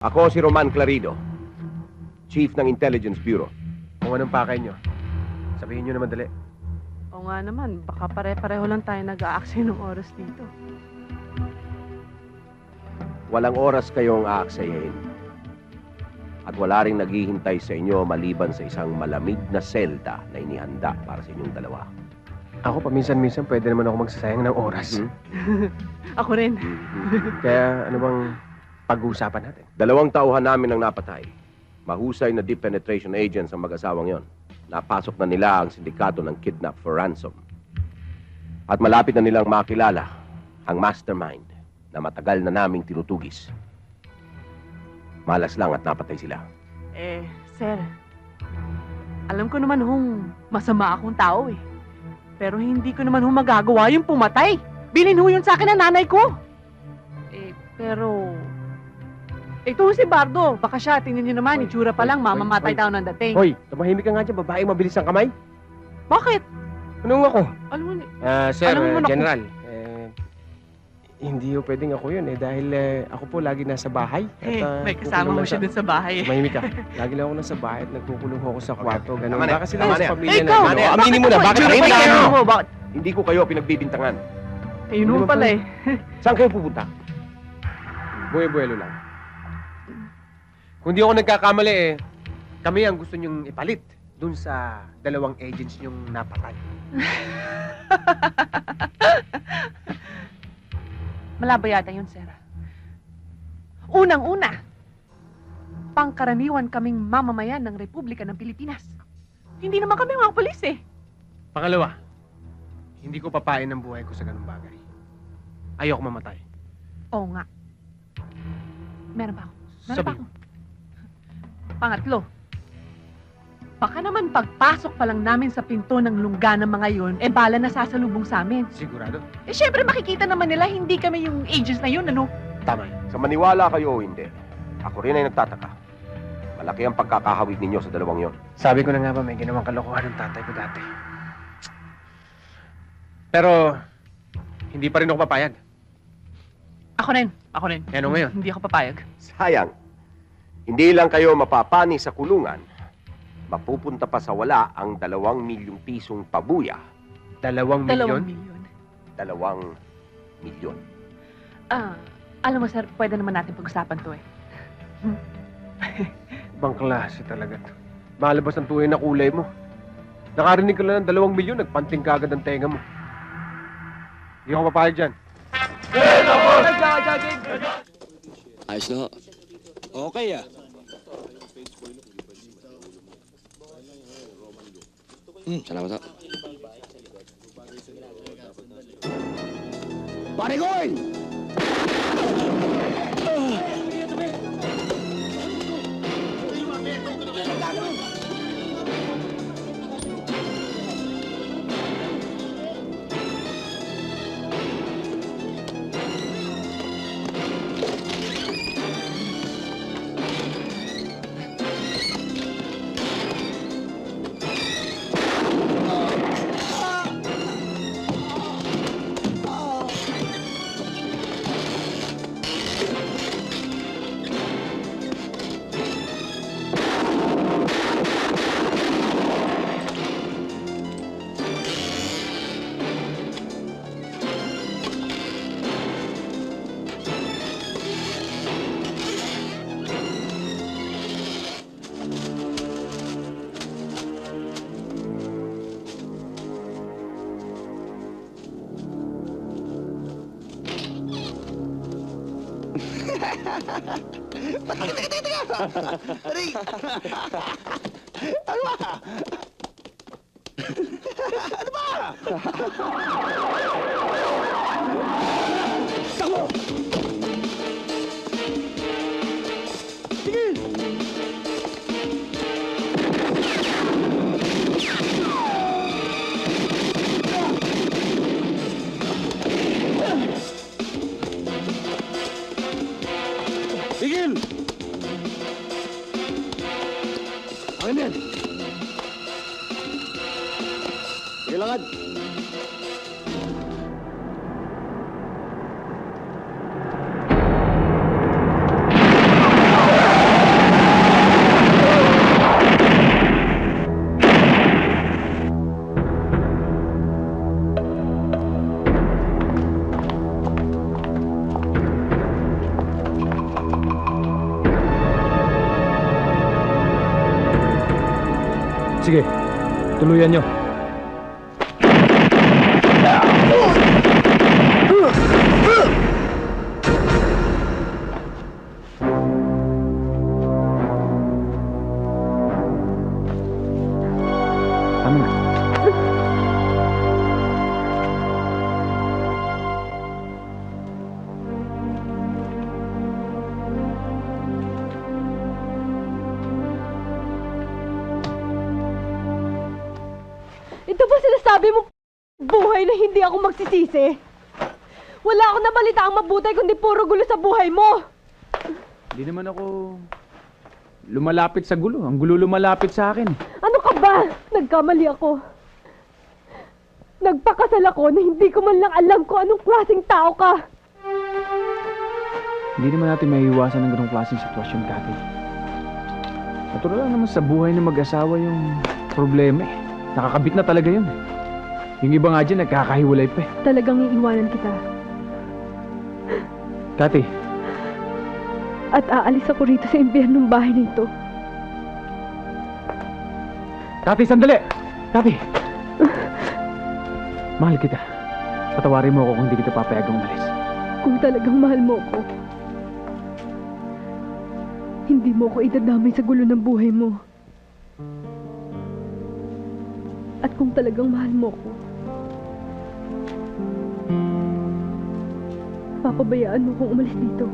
Ako si Roman Clarido, Chief ng Intelligence Bureau. Kung anong pakay nyo, sabihin nyo naman dali. O nga naman, baka pare-pareho lang tayo nag-aaksay ng oras dito. Walang oras kayong aaksayahin. At wala ring naghihintay sa inyo maliban sa isang malamig na selda na inihanda para sa inyong dalawa. Ako paminsan-minsan pwede naman ako magsasayang ng oras. Ako rin. Kaya ano bang pag-uusapan natin? 2 tauhan namin ang napatay. Mahusay na deep penetration agents ang mag-asawang yon. Napasok na nila ang sindikato ng kidnap for ransom. At malapit na nilang makilala ang mastermind na matagal na naming tinutugis. Malas lang at napatay sila. Sir, alam ko naman hong masama akong tao eh. Pero hindi ko naman hong magagawa yung pumatay. Bilin ho yun sa akin ng nanay ko. Pero... Ito si Bardo. Baka siya, tingnan niyo naman, itsura pa lang, mamamatay daw ng dating. Hoy, tumahimik ka nga dyan, babaeng mabilis ang kamay. Bakit? Anong ako? Alam mo, Sir, Alam mo naman ako- General, hindi po pwedeng ako yun dahil ako po lagi nasa bahay. may kasama mo siya dun sa bahay eh. Tumahimik ka. Lagi lang ako nasa bahay at nagkukulong ako sa kwarto. Ganun. Tama na. Baka sila Tama sa na. pamilya Ikaw! na. Aminin mo na, bakit Itsura tahimik pa ka? lang mo, bakit? Hindi ko kayo pinagbibintangan. Ayun mo pala eh. Saan kayo pupunta? Buwe-buwelo lang. Kung di ako nagkakamali kami ang gusto niyong ipalit dun sa 2 agents niyong napatay. Malabo yata yun, sir. Unang-una, pangkaraniwan kaming mamamayan ng Republika ng Pilipinas. Hindi naman kami mga polis eh. Pangalawa, hindi ko papain ang buhay ko sa ganung bagay. Ayoko mamatay. Oo nga. Meron pa ako. Meron pa Sabi ako. Pangatlo, baka naman pagpasok pa lang namin sa pinto ng lungga ng mga yun, bala na sasalubong sa amin. Sigurado? Syempre makikita naman nila, hindi kami yung agents na yun, ano? Tama yun. Sa maniwala kayo o hindi, ako rin ay nagtataka. Malaki ang pagkakahawig ninyo sa 2 yon. Sabi ko na nga ba may ginawang kalokohan ng tatay ko dati. Pero, hindi pa rin ako papayag. Ako rin. Ano ngayon? Hindi ako papayag. Sayang, hindi lang kayo mapapani sa kulungan, mapupunta pa sa wala ang 2 milyong pisong pabuya. 2 2 milyon? milyon. 2 milyon. Alam mo sir, pwede naman natin pag-usapan to eh. Ibang klase talaga to. Malabas ang tunay na kulay mo. Nakarinig ka lang ng 2 milyon, nagpanting ka agad ang tenga mo. Hindi ako papayag dyan. Ayos na ho. Okay salamat ho. Pare Goy! Tigil! Akin yan! Sige langad! Sige, tuluyan nyo. Tama na. Ito ba sinasabi mo buhay na hindi ako magsisisi? Wala akong nabalita ang mabuti kundi puro gulo sa buhay mo. Hindi naman ako lumalapit sa gulo. Ang gulo lumalapit sa akin. Ano ka ba? Nagkamali ako. Nagpakasal ako na hindi ko man lang alam kung anong klaseng tao ka. Hindi naman natin maiiwasan ng ganong klaseng sitwasyon, Kati. Natural lang naman sa buhay ng mag-asawa yung problema eh. Nakakabit na talaga yun. Yung iba nga dyan, nagkakahiwalay pa eh. Talagang iiwanan kita. Kati, At aalis ako rito sa impyernong bahay na ito. Kati, sandali! Kati! Mahal kita. Patawarin mo ako kung hindi kita papayagang umalis. Kung talagang mahal mo ako, hindi mo ako idadamay sa gulo ng buhay mo. At kung talagang mahal mo ako, papabayaan mo kong umalis dito.